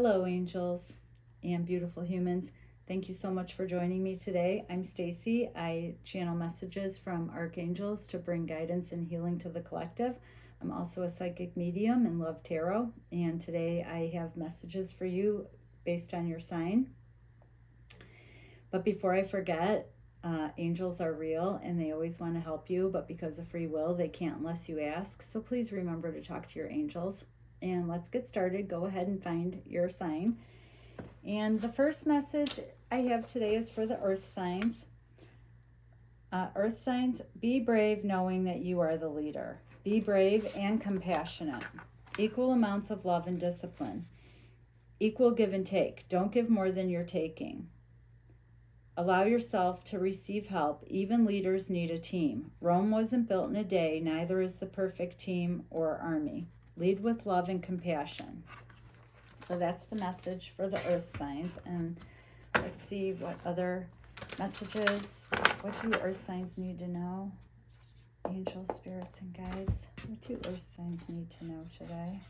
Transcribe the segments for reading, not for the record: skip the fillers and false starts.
Hello, angels and beautiful humans. Thank you so much for joining me today. I'm Stacy. I channel messages from archangels to bring guidance and healing to the collective. I'm also a psychic medium and love tarot. And today I have messages for you based on your sign. But before I forget, angels are real and they always want to help you, but because of free will, they can't unless you ask. So please remember to talk to your angels. And let's get started. Go ahead and find your sign. And the first message I have today is for the earth signs. Earth signs, be brave knowing that you are the leader. Be brave and compassionate. Equal amounts of love and discipline. Equal give and take. Don't give more than you're taking. Allow yourself to receive help. Even leaders need a team. Rome wasn't built in a day, neither is the perfect team or army. Lead with love and compassion. So that's the message for the earth signs. And let's see what other messages, what do earth signs need to know? Angels, spirits, and guides. What do earth signs need to know today?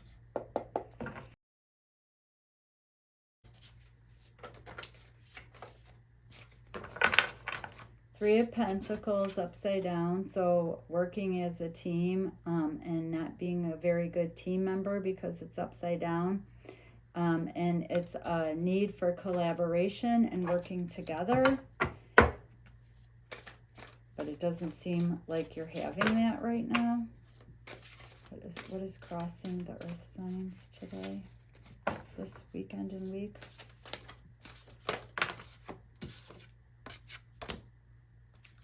Three of Pentacles upside down, so working as a team and not being a very good team member because it's upside down. And it's a need for collaboration and working together. But it doesn't seem like you're having that right now. What is crossing the earth signs today, this weekend and week?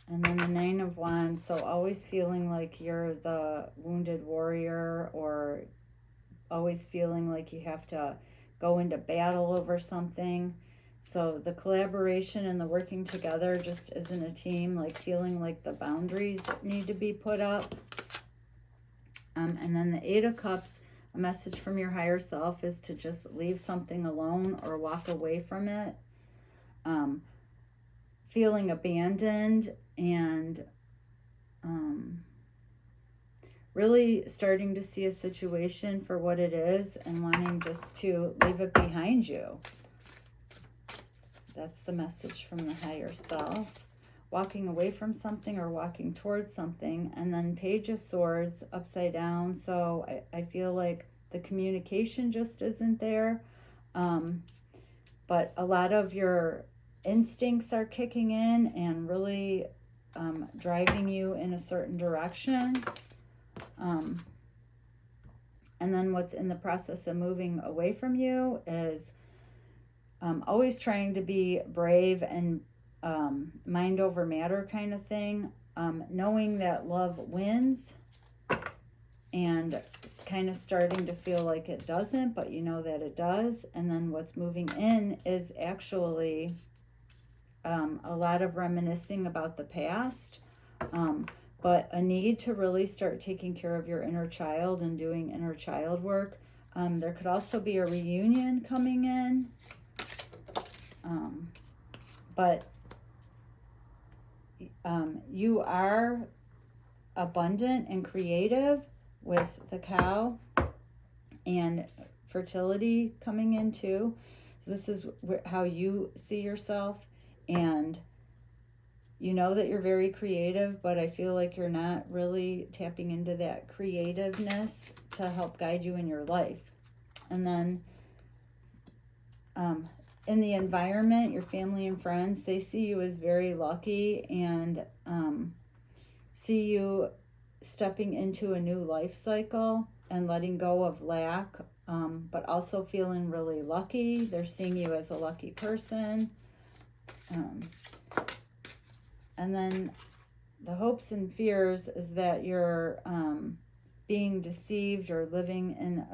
And then the Nine of Wands, so always feeling like you're the wounded warrior, or always feeling like you have to go into battle over something. So the collaboration and the working together just isn't a team, like feeling like the boundaries need to be put up. And then the Eight of Cups, a message from your higher self is to just leave something alone or walk away from it. Feeling abandoned and really starting to see a situation for what it is and wanting just to leave it behind you. That's the message from the higher self. Walking away from something or walking towards something. And then Page of Swords upside down. So I feel like the communication just isn't there. But a lot of your instincts are kicking in and really driving you in a certain direction. And then what's in the process of moving away from you is always trying to be brave and mind over matter kind of thing. Knowing that love wins and kind of starting to feel like it doesn't, but you know that it does. And then what's moving in is actually a lot of reminiscing about the past, but a need to really start taking care of your inner child and doing inner child work. There could also be a reunion coming in, but you are abundant and creative with the cow and fertility coming in too. So this is how you see yourself. And you know that you're very creative, but I feel like you're not really tapping into that creativeness to help guide you in your life. And then in the environment, your family and friends, they see you as very lucky and see you stepping into a new life cycle and letting go of lack, but also feeling really lucky. They're seeing you as a lucky person. And then the hopes and fears is that you're being deceived or living in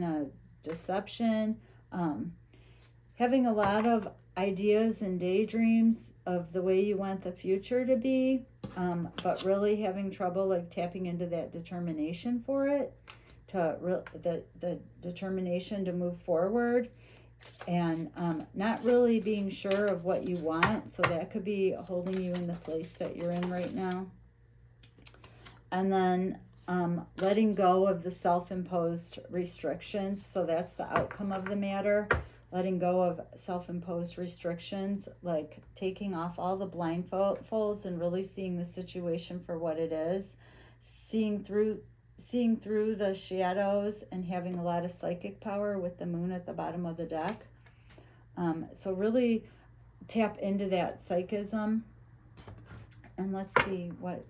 a deception, having a lot of ideas and daydreams of the way you want the future to be, but really having trouble like tapping into that determination for it, the determination to move forward. And not really being sure of what you want. So that could be holding you in the place that you're in right now. And then letting go of the self-imposed restrictions. So that's the outcome of the matter. Letting go of self-imposed restrictions, like taking off all the blindfolds and really seeing the situation for what it is, seeing through the shadows, and having a lot of psychic power with the moon at the bottom of the deck. So really tap into that psychism. And let's see what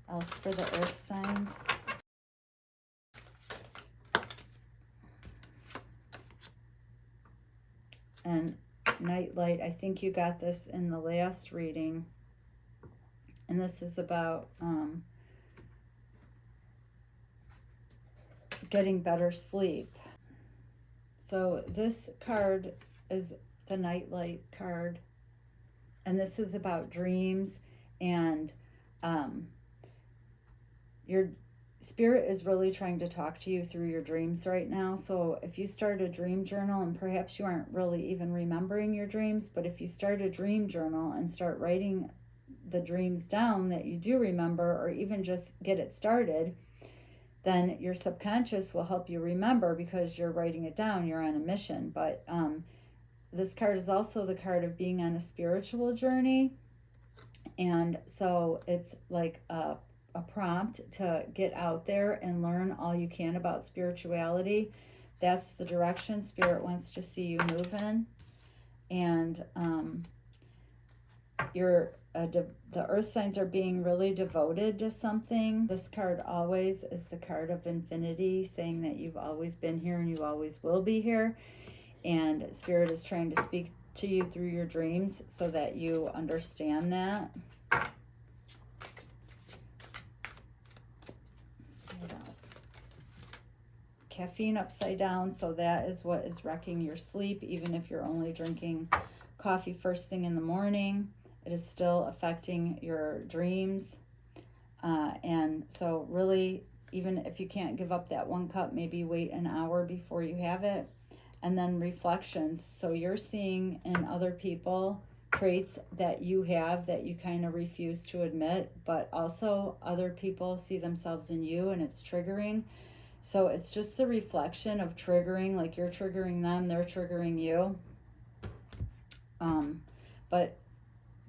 else for the earth signs. And Nightlight, I think you got this in the last reading. And this is about getting better sleep. So this card is the Nightlight card. And this is about dreams, and your spirit is really trying to talk to you through your dreams right now. So if you start a dream journal, and perhaps you aren't really even remembering your dreams, but if you start a dream journal and start writing the dreams down that you do remember, or even just get it started, then your subconscious will help you remember because you're writing it down, you're on a mission. But this card is also the card of being on a spiritual journey. And so it's like a prompt to get out there and learn all you can about spirituality. That's the direction Spirit wants to see you move in. And the earth signs are being really devoted to something. This card always is the card of infinity, saying that you've always been here and you always will be here. And Spirit is trying to speak to you through your dreams so that you understand that. What else? Caffeine upside down, so that is what is wrecking your sleep. Even if you're only drinking coffee first thing in the morning, it is still affecting your dreams. And so really, even if you can't give up that 1 cup, maybe wait an hour before you have it. And then reflections. So you're seeing in other people traits that you have that you kind of refuse to admit, but also other people see themselves in you, and it's triggering. So it's just the reflection of triggering, like you're triggering them, they're triggering you. But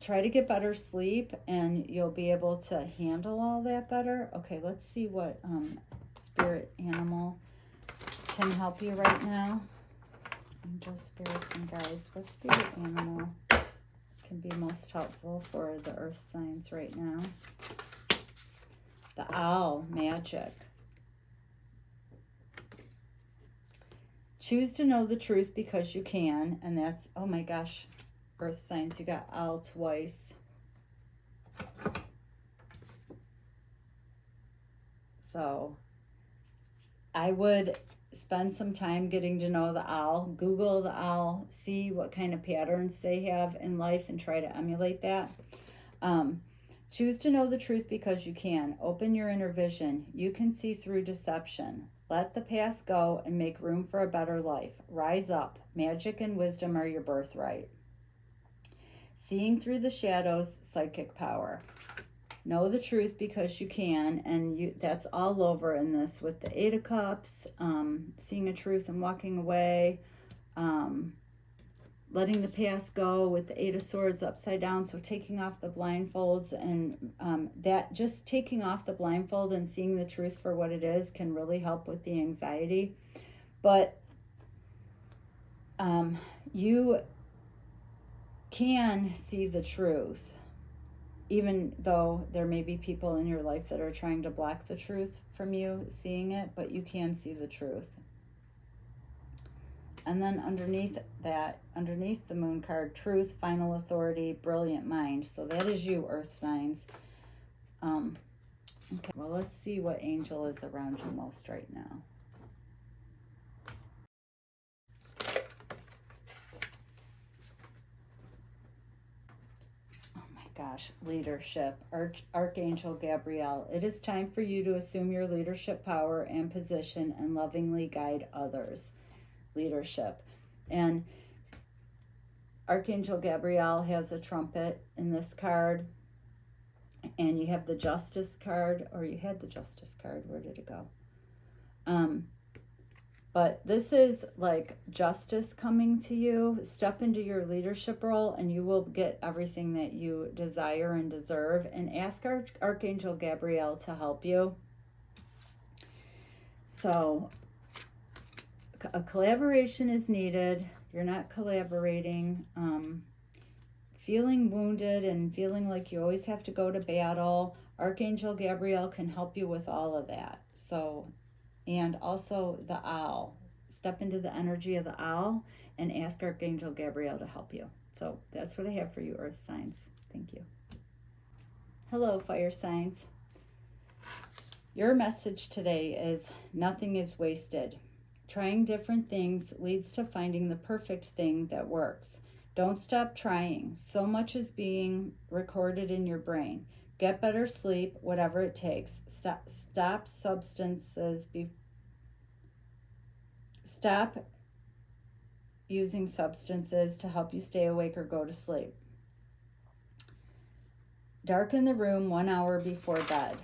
try to get better sleep and you'll be able to handle all that better. Okay, let's see what spirit animal can help you right now. Angels, spirits, and guides. What spirit animal can be most helpful for the earth signs right now? The owl, magic. Choose to know the truth because you can. And that's, oh my gosh, earth signs, you got owl twice. So I would spend some time getting to know the owl. Google the owl, see what kind of patterns they have in life and try to emulate that. Choose to know the truth because you can. Open your inner vision. You can see through deception. Let the past go and make room for a better life. Rise up. Magic and wisdom are your birthright. Seeing through the shadows, psychic power. Know the truth because you can, and that's all over in this with the 8 of Cups, seeing a truth and walking away, letting the past go with the 8 of Swords upside down, so taking off the blindfolds, and that just taking off the blindfold and seeing the truth for what it is can really help with the anxiety. But you can see the truth, even though there may be people in your life that are trying to block the truth from you seeing it, but you can see the truth. And then underneath that, underneath the moon card, truth, final authority, brilliant mind. So that is you, earth signs. Okay, well, let's see what angel is around you most right now. Gosh, leadership. Archangel Gabriel, it is time for you to assume your leadership power and position and lovingly guide others. Leadership. And Archangel Gabriel has a trumpet in this card, And you have the Justice card, or you had the Justice card. Where did it go? But this is like justice coming to you. Step into your leadership role and you will get everything that you desire and deserve. And ask Archangel Gabriel to help you. So a collaboration is needed. You're not collaborating. Feeling wounded and feeling like you always have to go to battle. Archangel Gabriel can help you with all of that. So, and also the owl. Step into the energy of the owl and ask Archangel Gabriel to help you. So that's what I have for you, Earth signs. Thank you. Hello, fire signs. Your message today is nothing is wasted. Trying different things leads to finding the perfect thing that works. Don't stop trying. So much is being recorded in your brain. Get better sleep, whatever it takes. Stop using substances to help you stay awake or go to sleep. Darken the room 1 hour before bed.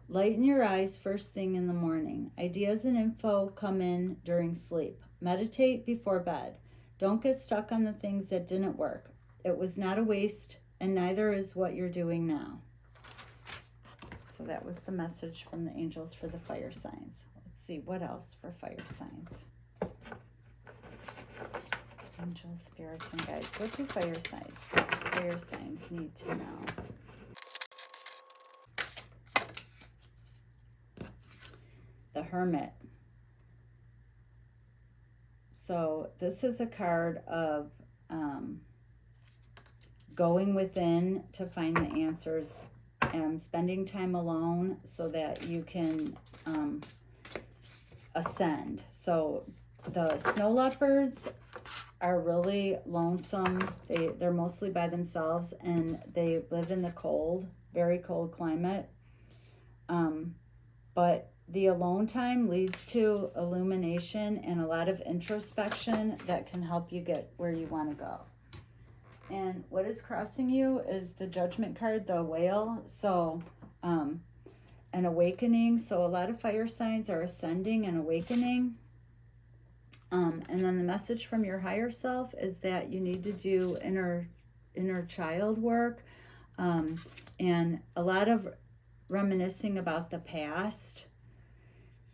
Lighten your eyes first thing in the morning. Ideas and info come in during sleep. Meditate before bed. Don't get stuck on the things that didn't work. It was not a waste, and neither is what you're doing now. So that was the message from the angels for the fire signs. Let's see, what else for fire signs? Angels, spirits, and guides. What do fire signs need to know? The Hermit. So this is a card of going within to find the answers and spending time alone so that you can ascend. So the snow leopards are really lonesome. They're mostly by themselves and they live in the cold, very cold climate. But the alone time leads to illumination and a lot of introspection that can help you get where you want to go. And what is crossing you is the Judgment card, the whale. So an awakening. So a lot of fire signs are ascending and awakening. And then the message from your higher self is that you need to do inner child work, and a lot of reminiscing about the past.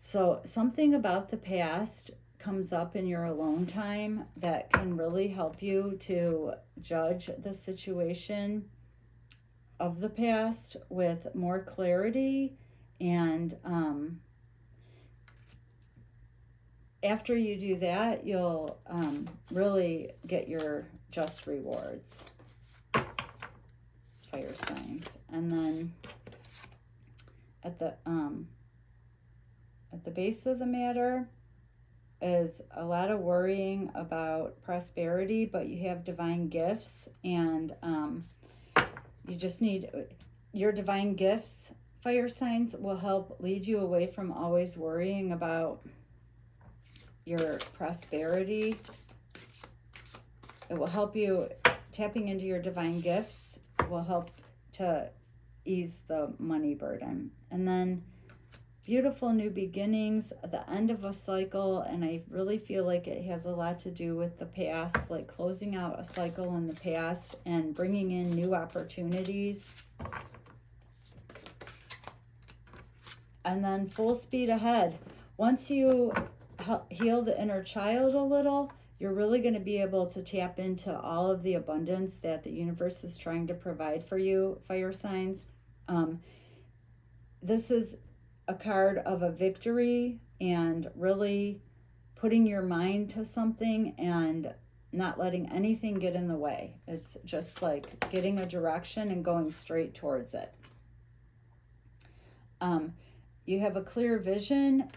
So something about the past comes up in your alone time that can really help you to judge the situation of the past with more clarity. And after you do that, you'll really get your just rewards, fire signs. And then at the base of the matter is a lot of worrying about prosperity, but you have divine gifts, and you just need your divine gifts. Fire signs will help lead you away from always worrying about your prosperity. It will help you, tapping into your divine gifts will help to ease the money burden. And then beautiful new beginnings, the end of a cycle, and I really feel like it has a lot to do with the past, like closing out a cycle in the past and bringing in new opportunities. And then full speed ahead. Once you heal the inner child a little, you're really going to be able to tap into all of the abundance that the universe is trying to provide for you, fire signs. This is a card of a victory and really putting your mind to something and not letting anything get in the way. It's just like getting a direction and going straight towards it. You have a clear vision,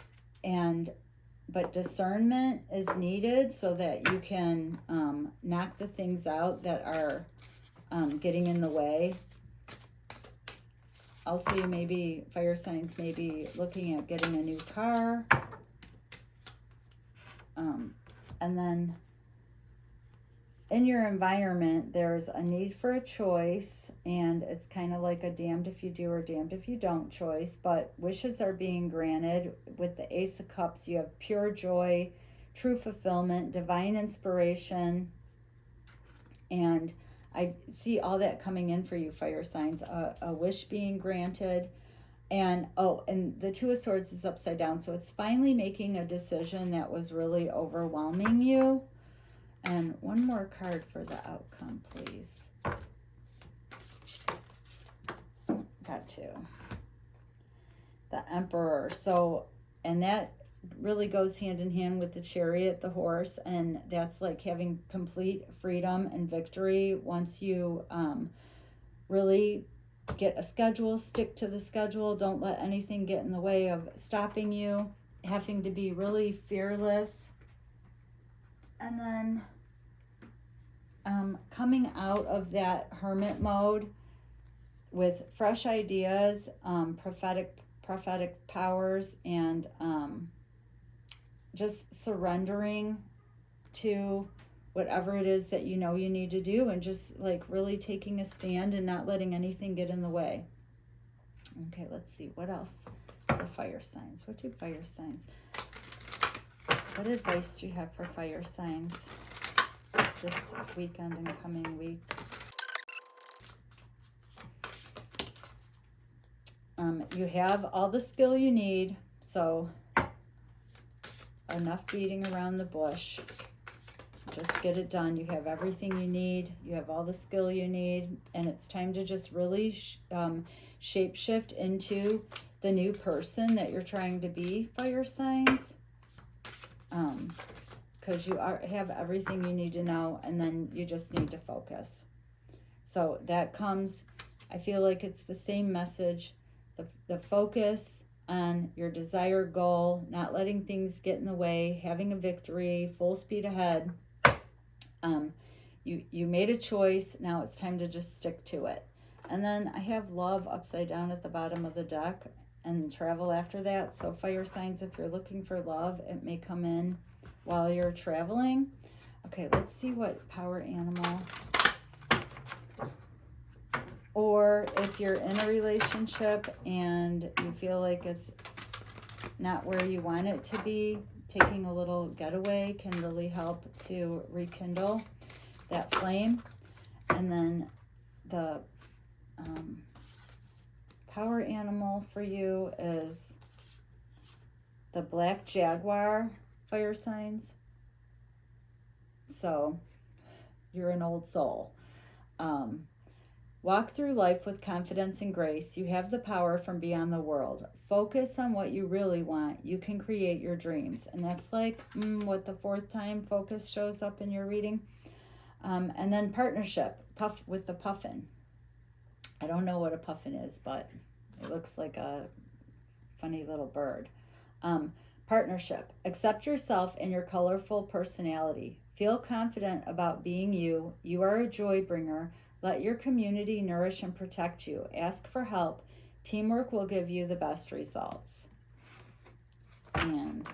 but discernment is needed so that you can knock the things out that are getting in the way. Also, you may be, fire signs may be looking at getting a new car. And then in your environment, there's a need for a choice, and it's kind of like a damned if you do or damned if you don't choice, but wishes are being granted. With the Ace of Cups, you have pure joy, true fulfillment, divine inspiration, and I see all that coming in for you, fire signs. A wish being granted. And and the Two of Swords is upside down, so it's finally making a decision that was really overwhelming you. And one more card for the outcome, please. Got two. The Emperor. So, and that really goes hand in hand with the Chariot, the horse, and that's like having complete freedom and victory once you really get a schedule, stick to the schedule, don't let anything get in the way of stopping you, having to be really fearless. And then coming out of that hermit mode with fresh ideas, prophetic powers, and just surrendering to whatever it is that you know you need to do, and just like really taking a stand and not letting anything get in the way. Okay, let's see what else for fire signs. What do fire signs? What advice do you have for fire signs this weekend and coming week? You have all the skill you need, so enough beating around the bush. Just get it done. You have everything you need. You have all the skill you need, and it's time to just really shape shift into the new person that you're trying to be, fire signs. Because you have everything you need to know, and then you just need to focus. So that comes, I feel like it's the same message, the focus on your desired goal, not letting things get in the way, having a victory, full speed ahead. You made a choice, now it's time to just stick to it. And then I have love upside down at the bottom of the deck, and travel after that. So fire signs, if you're looking for love, it may come in while you're traveling. Okay, let's see what power animal, or if you're in a relationship and you feel like it's not where you want it to be, taking a little getaway can really help to rekindle that flame. And then the power animal for you is the black jaguar, fire signs. So you're an old soul. Walk through life with confidence and grace. You have the power from beyond the world. Focus on what you really want. You can create your dreams. And that's like what the fourth time focus shows up in your reading. And then partnership, with the puffin. I don't know what a puffin is, but it looks like a funny little bird. Partnership. Accept yourself and your colorful personality. Feel confident about being you. You are a joy bringer. Let your community nourish and protect you. Ask for help. Teamwork will give you the best results. And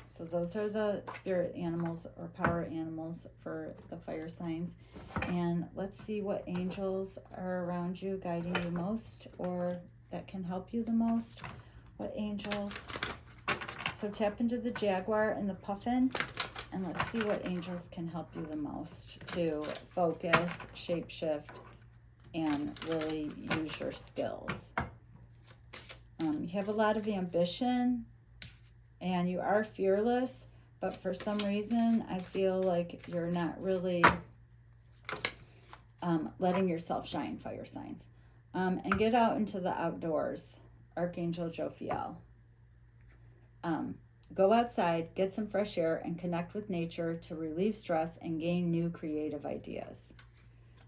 so those are the spirit animals or power animals for the fire signs. And let's see what angels are around you, guiding you most, or that can help you the most. What angels? So tap into the jaguar and the puffin, and let's see what angels can help you the most to focus, shapeshift, and really use your skills. You have a lot of ambition, and you are fearless, but for some reason, I feel like you're not really letting yourself shine, fire signs. And get out into the outdoors, Archangel Jophiel. Go outside, get some fresh air, and connect with nature to relieve stress and gain new creative ideas.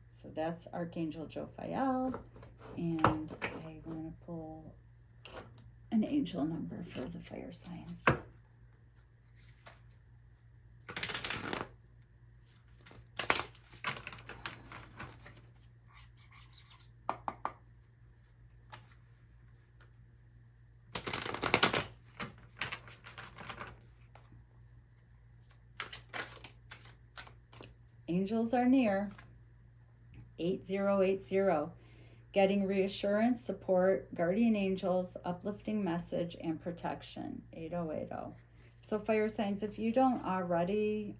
So that's Archangel Jophiel. And I want to pull an angel number for the fire signs. angels are near. 8080. Getting reassurance, support, guardian angels, uplifting message, and protection. 8080. So fire signs, if you don't already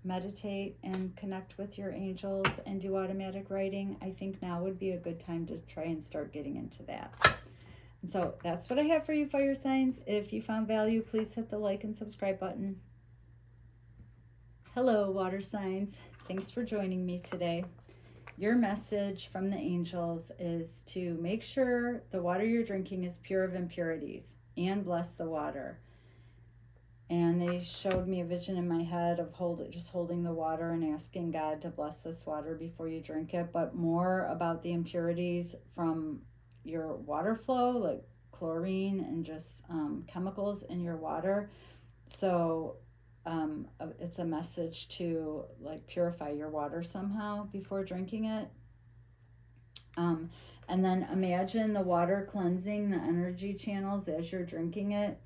meditate and connect with your angels and do automatic writing, I think now would be a good time to try and start getting into that. And so that's what I have for you, fire signs. If you found value, please hit the like and subscribe button. Hello, water signs. Thanks for joining me today. Your message from the angels is to make sure the water you're drinking is pure of impurities and bless the water. And they showed me a vision in my head of just holding the water and asking God to bless this water before you drink it, but more about the impurities from your water flow, like chlorine and just chemicals in your water. So it's a message to like purify your water somehow before drinking it. And then imagine the water cleansing the energy channels as you're drinking it.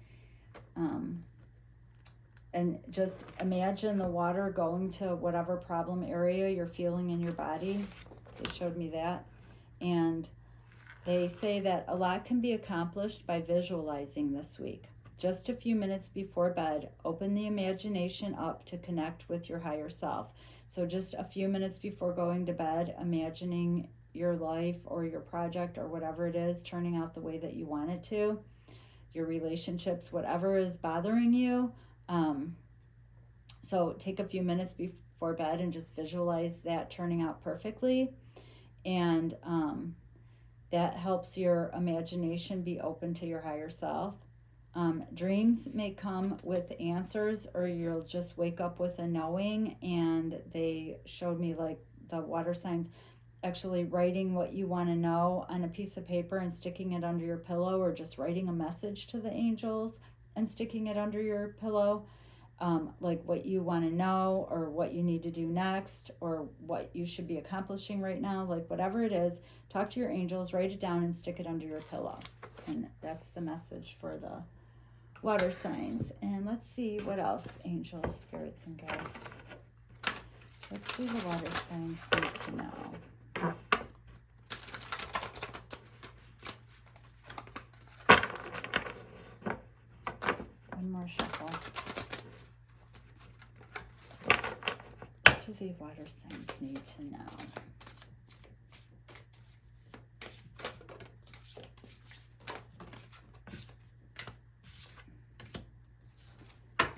And just imagine the water going to whatever problem area you're feeling in your body. They showed me that. And they say that a lot can be accomplished by visualizing this week. Just a few minutes before bed, open the imagination up to connect with your higher self. So just a few minutes before going to bed, imagining your life or your project or whatever it is turning out the way that you want it to, your relationships, whatever is bothering you. So take a few minutes before bed and just visualize that turning out perfectly. And that helps your imagination be open to your higher self. Dreams may come with answers, or you'll just wake up with a knowing. And they showed me like the water signs actually writing what you want to know on a piece of paper and sticking it under your pillow, or just writing a message to the angels and sticking it under your pillow, like what you want to know or what you need to do next or what you should be accomplishing right now, like whatever it is, talk to your angels, write it down and stick it under your pillow. And that's the message for the water signs. And let's see what else angels, spirits, and guides. What do the water signs need to know? One more shuffle. What do the water signs need to know?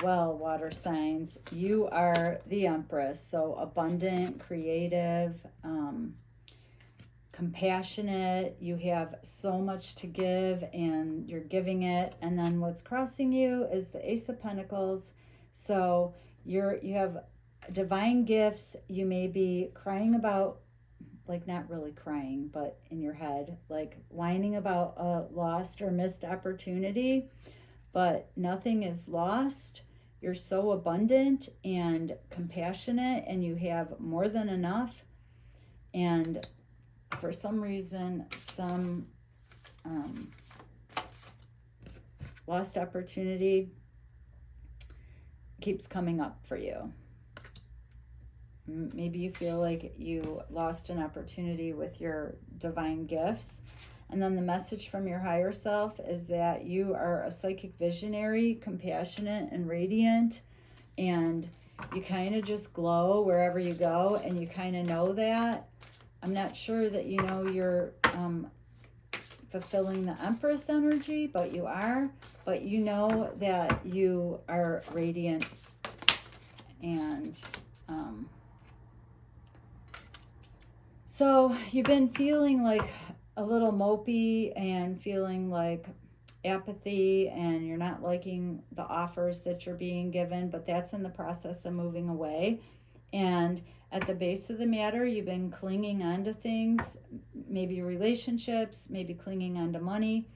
Well, water signs, you are the Empress, so abundant, creative, compassionate. You have so much to give and you're giving it. And then what's crossing you is the Ace of Pentacles. So you have divine gifts. You may be crying about, like not really crying, but in your head, like whining about a lost or missed opportunity, but nothing is lost. You're so abundant and compassionate and you have more than enough. And for some reason, some lost opportunity keeps coming up for you. Maybe you feel like you lost an opportunity with your divine gifts. And then the message from your higher self is that you are a psychic visionary, compassionate and radiant, and you kind of just glow wherever you go, and you kind of know that. I'm not sure that you know you're fulfilling the Empress energy, but you are. But you know that you are radiant and so you've been feeling like a little mopey and feeling like apathy, and you're not liking the offers that you're being given, but that's in the process of moving away. And at the base of the matter, you've been clinging on to things, maybe relationships, maybe clinging on to money,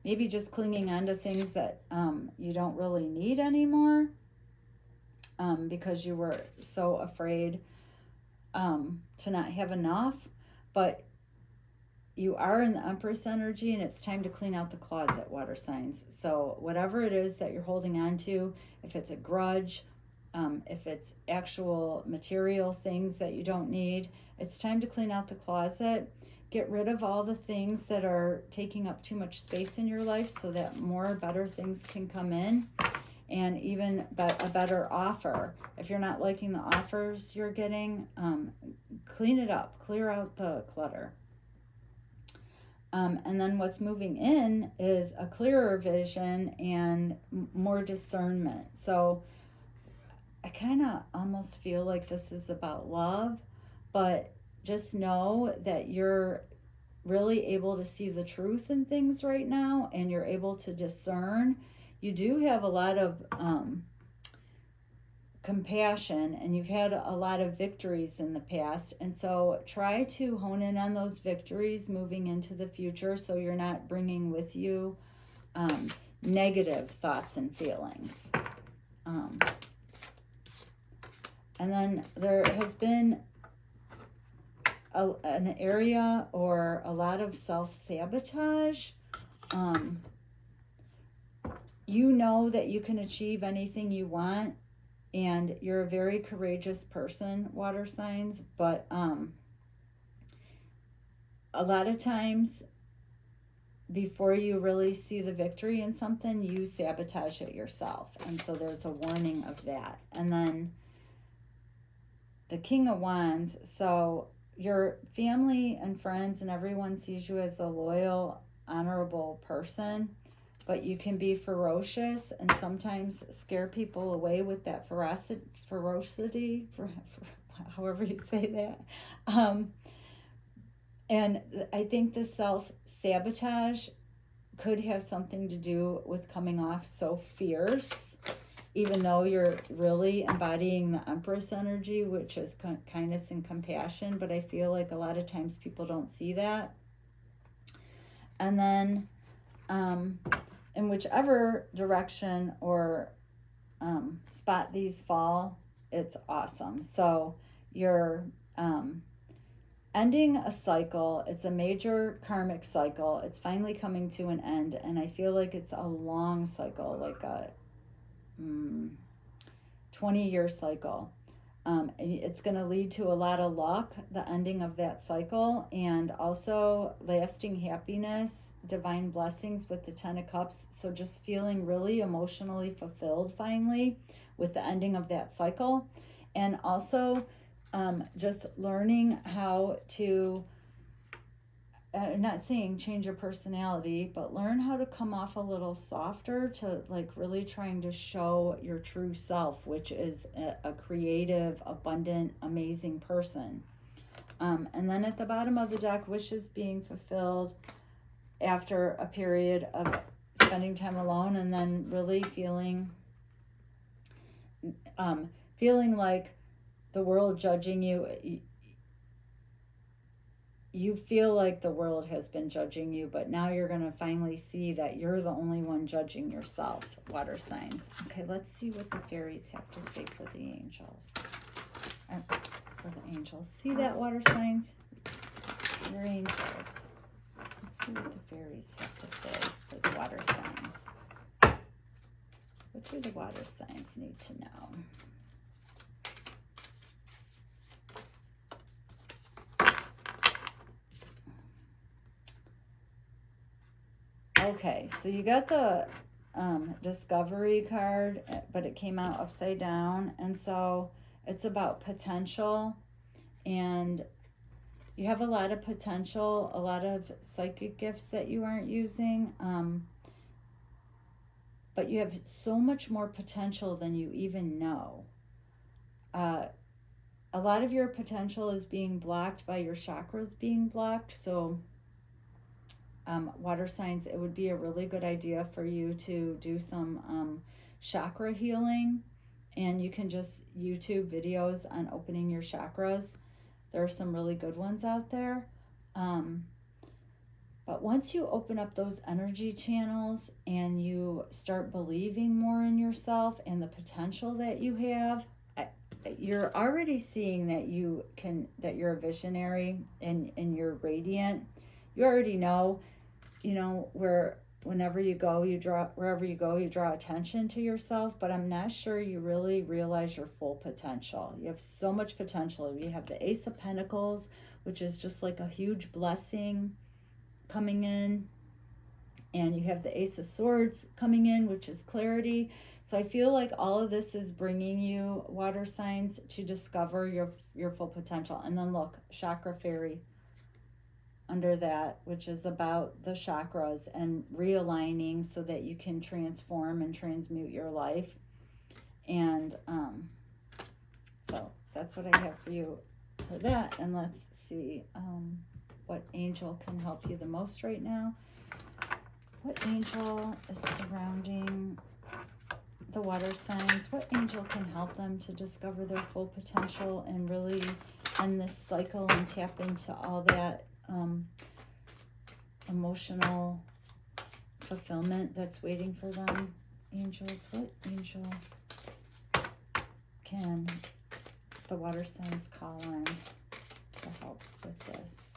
maybe just clinging on to things that you don't really need anymore, because you were so afraid to not have enough. But you are in the Empress energy, and it's time to clean out the closet, water signs. So whatever it is that you're holding on to, if it's a grudge if it's actual material things that you don't need, it's time to clean out the closet. Get rid of all the things that are taking up too much space in your life so that more better things can come in, and even a better offer. If you're not liking the offers you're getting, clean it up, clear out the clutter. And then what's moving in is a clearer vision and more discernment. So I kind of almost feel like this is about love, but just know that you're really able to see the truth in things right now, and you're able to discern. You do have a lot of compassion, and you've had a lot of victories in the past, and so try to hone in on those victories moving into the future, so you're not bringing with you negative thoughts and feelings. And then there has been an area or a lot of self-sabotage. You know that you can achieve anything you want, and you're a very courageous person, water signs, but a lot of times before you really see the victory in something, you sabotage it yourself, and so there's a warning of that. And then the King of Wands, so your family and friends and everyone sees you as a loyal, honorable person, but you can be ferocious and sometimes scare people away with that ferocity, for however you say that. And I think the self-sabotage could have something to do with coming off so fierce, even though you're really embodying the Empress energy, which is kindness and compassion. But I feel like a lot of times people don't see that. And then in whichever direction or spot these fall, it's awesome. So you're ending a cycle. It's a major karmic cycle. It's finally coming to an end, and I feel like it's a long cycle, like a 20-year cycle. It's going to lead to a lot of luck, the ending of that cycle, and also lasting happiness, divine blessings with the 10 of Cups. So just feeling really emotionally fulfilled finally with the ending of that cycle. And also just learning how to, not saying change your personality, but learn how to come off a little softer, to like really trying to show your true self, which is a creative, abundant, amazing person. And then at the bottom of the deck, wishes being fulfilled after a period of spending time alone, and then really feeling like the world judging you. You feel like the world has been judging you, but now you're going to finally see that you're the only one judging yourself, water signs. Okay, let's see what the fairies have to say for the angels. See that, water signs? Your angels. Let's see what the fairies have to say for the water signs. What do the water signs need to know? Okay, so you got the discovery card, but it came out upside down, and so it's about potential, and you have a lot of potential, a lot of psychic gifts that you aren't using, but you have so much more potential than you even know. A lot of your potential is being blocked by your chakras being blocked, so water signs, it would be a really good idea for you to do some chakra healing, and you can just YouTube videos on opening your chakras. There are some really good ones out there. But once you open up those energy channels and you start believing more in yourself and the potential that you have, you're already seeing that you're a visionary and you're radiant. You already know, where wherever you go, you draw attention to yourself, but I'm not sure you really realize your full potential. You have so much potential. You have the Ace of Pentacles, which is just like a huge blessing coming in. And you have the Ace of Swords coming in, which is clarity. So I feel like all of this is bringing you, water signs, to discover your full potential. And then look, Chakra Fairy under that, which is about the chakras and realigning so that you can transform and transmute your life. And so that's what I have for you for that. And let's see what angel can help you the most right now. What angel is surrounding the water signs? What angel can help them to discover their full potential and really end this cycle and tap into all that emotional fulfillment that's waiting for them? Angels, what angel can the water signs call on to help with this?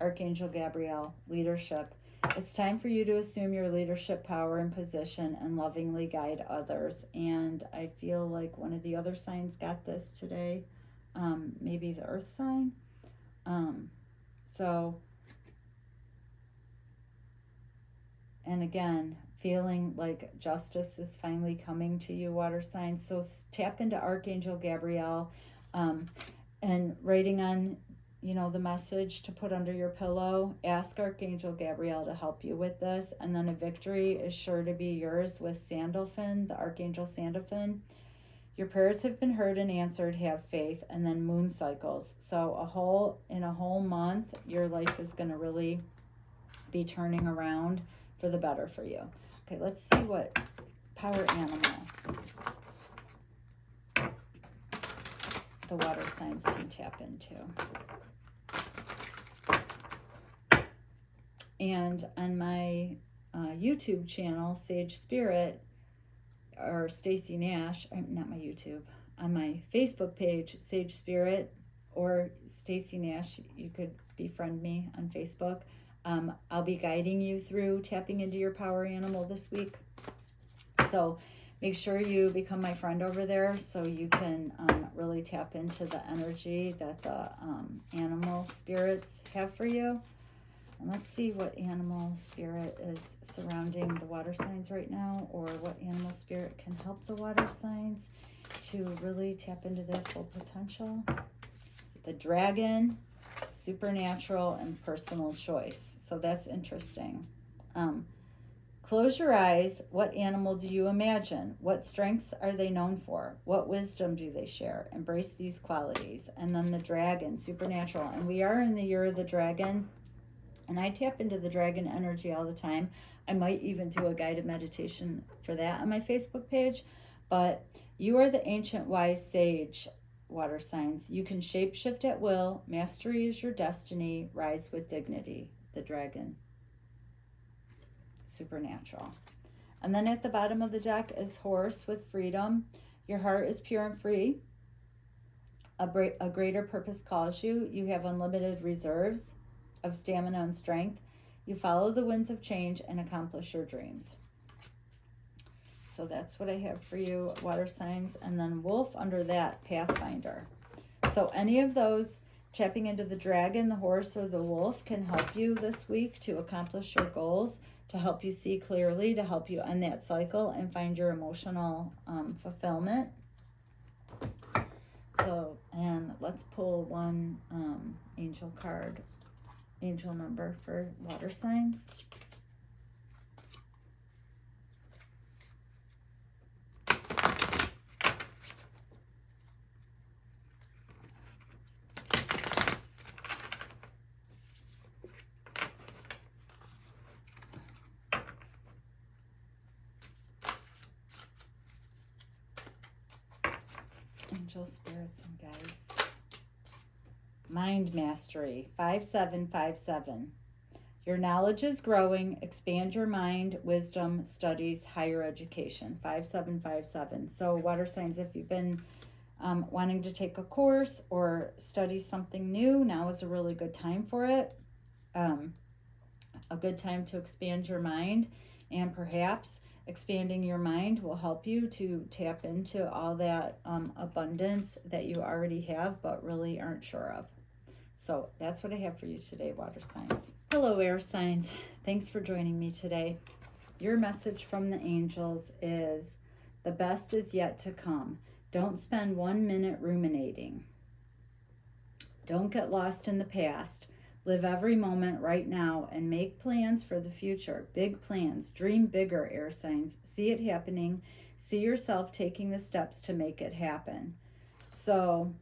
Archangel Gabriel, leadership. It's time for you to assume your leadership power and position and lovingly guide others. And I feel like one of the other signs got this today. Maybe the earth sign. And again, feeling like justice is finally coming to you, water signs. So tap into Archangel Gabriel, and writing on, the message to put under your pillow, ask Archangel Gabriel to help you with this. And then a victory is sure to be yours with Sandalphon, the Archangel Sandalphon. Your prayers have been heard and answered, have faith. And then moon cycles. So in a whole month, your life is going to really be turning around for the better for you. Okay, let's see what power animal the water signs can tap into. And on my YouTube channel, Sage Spirit, or Stacey Nash, not my YouTube, on my Facebook page, Sage Spirit, or Stacey Nash, you could befriend me on Facebook. I'll be guiding you through tapping into your power animal this week. So make sure you become my friend over there so you can really tap into the energy that the animal spirits have for you. And let's see what animal spirit is surrounding the water signs right now, or what animal spirit can help the water signs to really tap into their full potential. The dragon, supernatural, and personal choice. So that's interesting. Close your eyes. What animal do you imagine? What strengths are they known for? What wisdom do they share? Embrace these qualities. And then the dragon, supernatural. And we are in the year of the dragon. And I tap into the dragon energy all the time. I might even do a guided meditation for that on my Facebook page. But you are the ancient wise sage, water signs. You can shapeshift at will. Mastery is your destiny. Rise with dignity. The dragon. Supernatural. And then at the bottom of the deck is horse with freedom. Your heart is pure and free. A greater purpose calls you. You have unlimited reserves of stamina and strength. You follow the winds of change and accomplish your dreams. So that's what I have for you, water signs. And then wolf under that, pathfinder. So any of those, tapping into the dragon, the horse, or the wolf, can help you this week to accomplish your goals, to help you see clearly, to help you end that cycle and find your emotional fulfillment. So, and let's pull one angel card, angel number for water signs. Angel spirits and guides. Mind mastery, 5757. Your knowledge is growing. Expand your mind, wisdom, studies, higher education, 5757. So water signs, if you've been wanting to take a course or study something new, now is a really good time for it. a good time to expand your mind, and perhaps expanding your mind will help you to tap into all that abundance that you already have but really aren't sure of. So that's what I have for you today, water signs. Hello, air signs. Thanks for joining me today. Your message from the angels is the best is yet to come. Don't spend 1 minute ruminating. Don't get lost in the past. Live every moment right now and make plans for the future. Big plans. Dream bigger, air signs. See it happening. See yourself taking the steps to make it happen. So,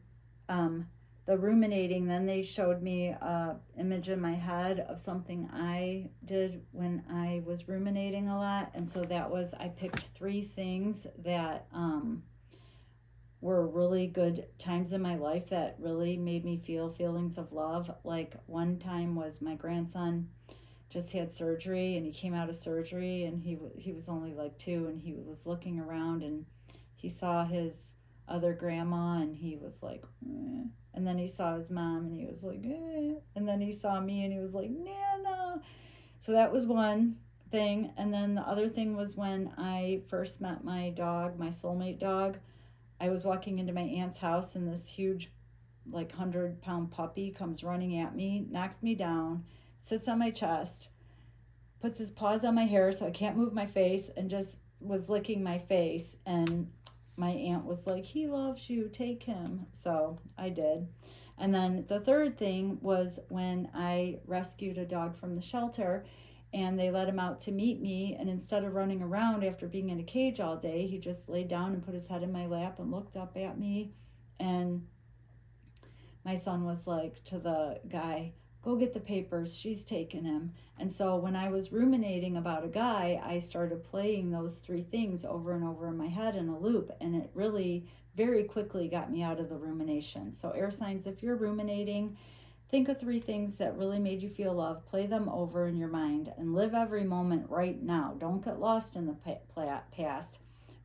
the ruminating, then they showed me an image in my head of something I did when I was ruminating a lot. And so that was, I picked 3 things that were really good times in my life that really made me feel feelings of love. Like one time was my grandson just had surgery, and he came out of surgery, and he was only like 2, and he was looking around and he saw his other grandma, and he was like, eh. And then he saw his mom, and he was like, eh. And then he saw me, and he was like, Nana. So that was one thing. And then the other thing was when I first met my dog, my soulmate dog. I was walking into my aunt's house, and this huge, like 100-pound puppy comes running at me, knocks me down, sits on my chest, puts his paws on my hair so I can't move my face, and just was licking my face. And my aunt was like, he loves you, take him. So I did. And then the third thing was when I rescued a dog from the shelter, and they let him out to meet me, and instead of running around after being in a cage all day, he just laid down and put his head in my lap and looked up at me. And my son was like to the guy, go get the papers, she's taking him. And so when I was ruminating about a guy, I started playing those 3 things over and over in my head in a loop, and it really very quickly got me out of the rumination. So air signs, if you're ruminating, think of 3 things that really made you feel love, play them over in your mind, and live every moment right now. Don't get lost in the past,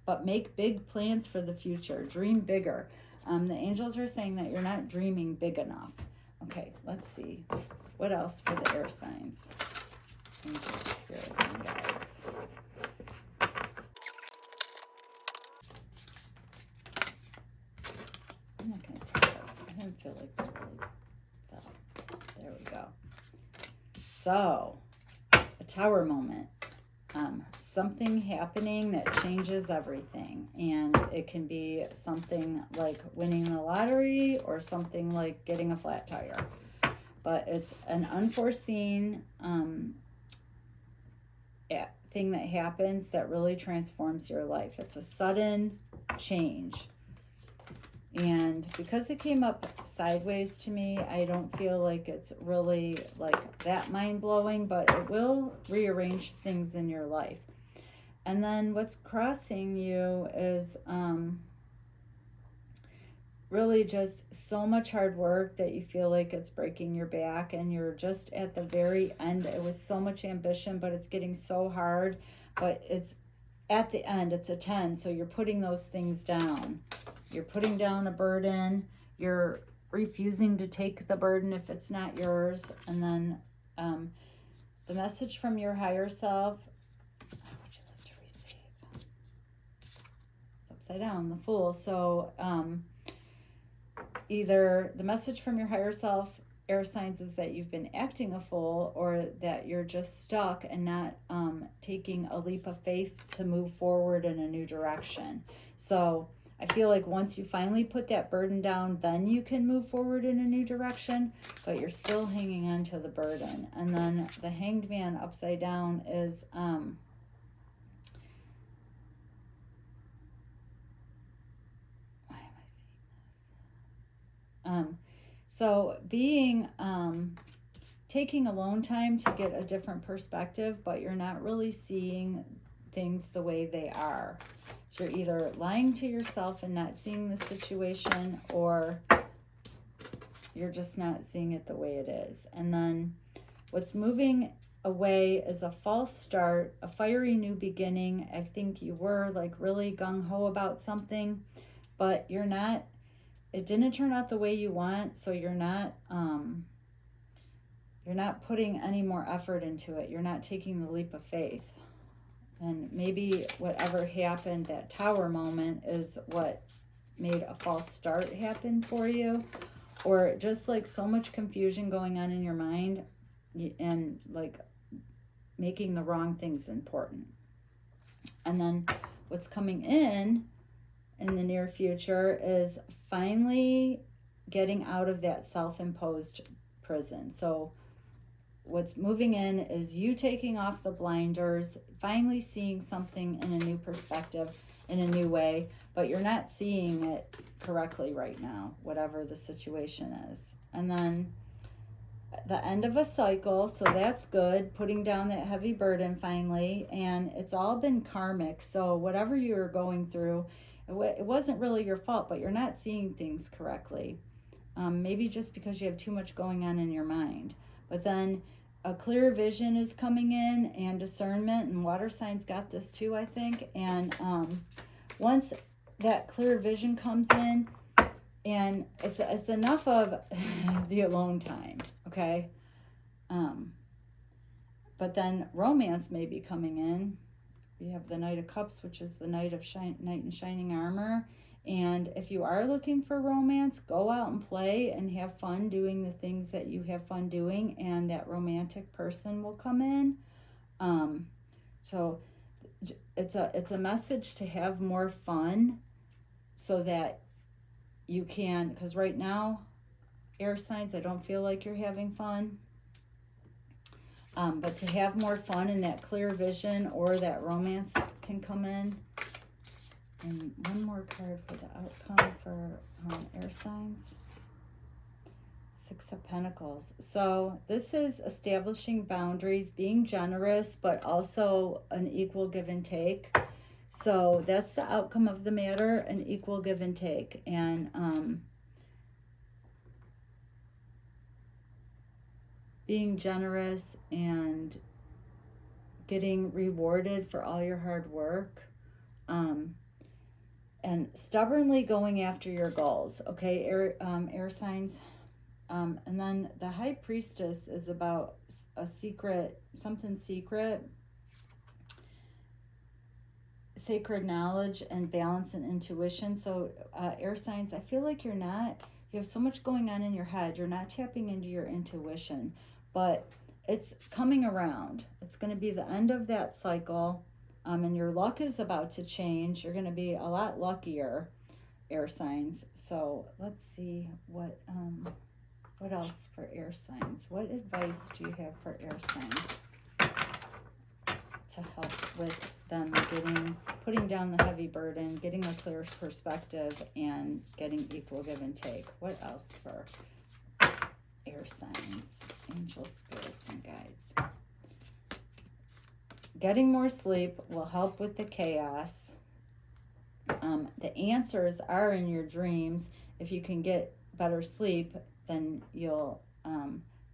but make big plans for the future. Dream bigger. The angels are saying that you're not dreaming big enough. Okay, let's see. What else for the air signs? Angels, spirits, and guides. I'm not going to take those. I don't feel like they're really fell. There we go. So, a tower moment. Something happening that changes everything. And it can be something like winning the lottery or something like getting a flat tire. But it's an unforeseen thing that happens that really transforms your life. It's a sudden change. And because it came up sideways to me, I don't feel like it's really like that mind-blowing, but it will rearrange things in your life. And then what's crossing you is really just so much hard work that you feel like it's breaking your back, and you're just at the very end. It was so much ambition, but it's getting so hard. But it's at the end, it's a 10, so you're putting those things down. You're putting down a burden. You're refusing to take the burden if it's not yours. And then the message from your higher self, how would you like to receive? It's upside down, the Fool. So either the message from your higher self, air signs, is that you've been acting a fool, or that you're just stuck and not taking a leap of faith to move forward in a new direction. So I feel like once you finally put that burden down, then you can move forward in a new direction, but you're still hanging on to the burden. And then the Hanged Man upside down is why am I seeing this? So being taking alone time to get a different perspective, but you're not really seeing things the way they are. So you're either lying to yourself and not seeing the situation, or you're just not seeing it the way it is. And then what's moving away is a false start, a fiery new beginning. I think you were like really gung-ho about something, but you're not, it didn't turn out the way you want, so you're not you're not putting any more effort into it. You're not taking the leap of faith. And maybe whatever happened, that tower moment, is what made a false start happen for you. Or just like so much confusion going on in your mind and like making the wrong things important. And then what's coming in the near future is finally getting out of that self-imposed prison. So what's moving in is you taking off the blinders, finally seeing something in a new perspective, in a new way, but you're not seeing it correctly right now, whatever the situation is. And then the end of a cycle, so that's good, putting down that heavy burden finally, and it's all been karmic. So whatever you're going through, it wasn't really your fault, but you're not seeing things correctly. Maybe just because you have too much going on in your mind. But then a clear vision is coming in, and discernment, and water signs got this too, I think. And once that clear vision comes in, and it's enough of the alone time, okay? But then romance may be coming in. We have the Knight of Cups, which is the Knight in Shining Armor. And if you are looking for romance, go out and play and have fun doing the things that you have fun doing, and that romantic person will come in. So it's a message to have more fun, so that you can, because right now, air signs, I don't feel like you're having fun. But to have more fun, in that clear vision or that romance can come in. And one more card for the outcome for air signs. Six of Pentacles. So this is establishing boundaries, being generous, but also an equal give and take. So that's the outcome of the matter, an equal give and take. And being generous and getting rewarded for all your hard work. And stubbornly going after your goals, okay, air signs. And then the High Priestess is about a secret, something secret, sacred knowledge and balance and intuition. So air signs, I feel like you have so much going on in your head, you're not tapping into your intuition, but it's coming around. It's going to be the end of that cycle. And your luck is about to change. You're going to be a lot luckier, air signs. So let's see what else for air signs. What advice do you have for air signs to help with them putting down the heavy burden, getting a clear perspective, and getting equal give and take? What else for air signs, angels, spirits, and guides? Getting more sleep will help with the chaos. The answers are in your dreams. If you can get better sleep, then you'll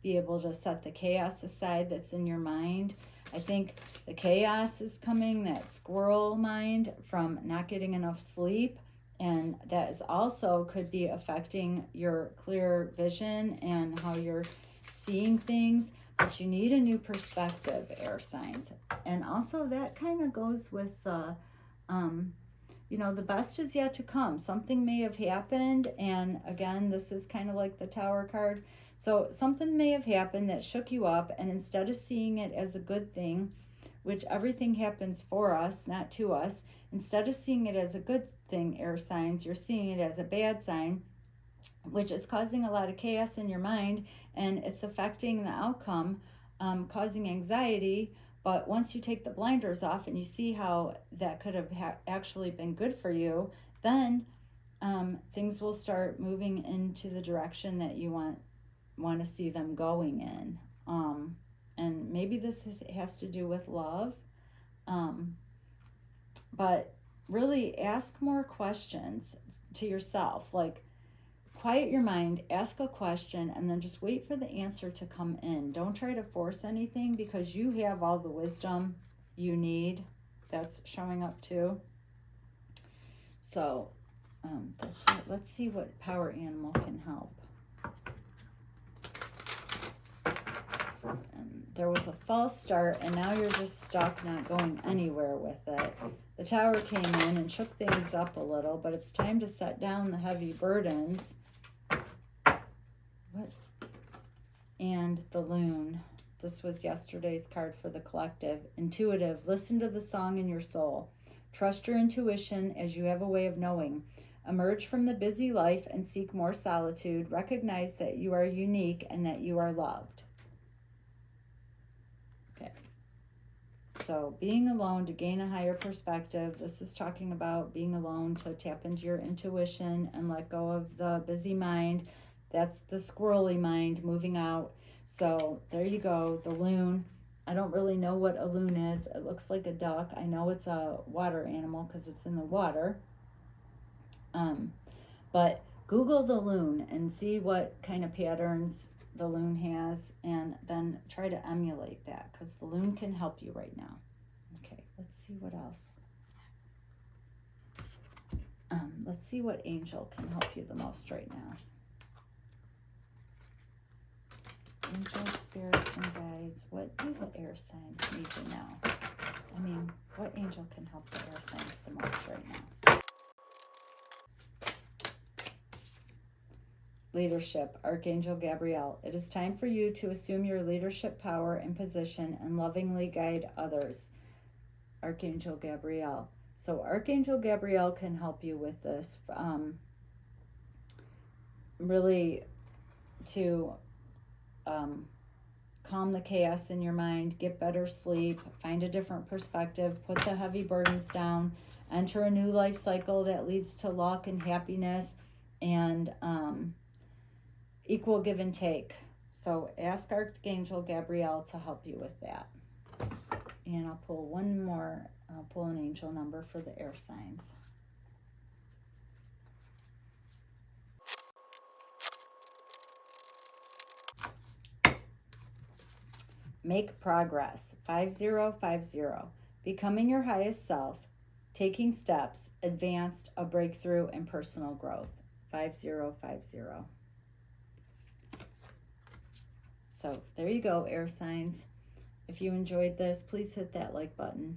be able to set the chaos aside that's in your mind. I think the chaos is coming, that squirrel mind, from not getting enough sleep. And that is also could be affecting your clear vision and how you're seeing things. But you need a new perspective, air signs. And also that kind of goes with the, the best is yet to come. Something may have happened. And again, this is kind of like the Tower card. So something may have happened that shook you up. And instead of seeing it as a good thing, which everything happens for us, not to us, instead of seeing it as a good thing, air signs, you're seeing it as a bad sign, which is causing a lot of chaos in your mind, and it's affecting the outcome, causing anxiety. But once you take the blinders off and you see how that could have actually been good for you, then things will start moving into the direction that you want to see them going in. And maybe this has to do with love. But really ask more questions to yourself, like, quiet your mind, ask a question, and then just wait for the answer to come in. Don't try to force anything, because you have all the wisdom you need. That's showing up too. So let's see what power animal can help. And there was a false start, and now you're just stuck, not going anywhere with it. The Tower came in and shook things up a little, but it's time to set down the heavy burdens. What? And the Loon. This was yesterday's card for the collective. Intuitive. Listen to the song in your soul. Trust your intuition as you have a way of knowing. Emerge from the busy life and seek more solitude. Recognize that you are unique and that you are loved. Okay. So being alone to gain a higher perspective. This is talking about being alone to tap into your intuition and let go of the busy mind. That's the squirrely mind moving out. So there you go, the Loon. I don't really know what a loon is. It looks like a duck. I know it's a water animal because it's in the water. But Google the Loon and see what kind of patterns the Loon has, and then try to emulate that, because the Loon can help you right now. Okay, let's see what else. Let's see what angel can help you the most right now. Angels, spirits, and guides. What do the air signs need to know? I mean, what angel can help the air signs the most right now? Leadership, Archangel Gabriel. It is time for you to assume your leadership power and position and lovingly guide others. Archangel Gabriel. So Archangel Gabriel can help you with this. Really to calm the chaos in your mind, get better sleep, find a different perspective, put the heavy burdens down, enter a new life cycle that leads to luck and happiness, and equal give and take. So ask Archangel Gabriel to help you with that. And I'll pull one more. I'll pull an angel number for the air signs. Make progress. 5050. Becoming your highest self. Taking steps. Advanced, a breakthrough, and personal growth. 5050. So there you go, air signs. If you enjoyed this, please hit that like button.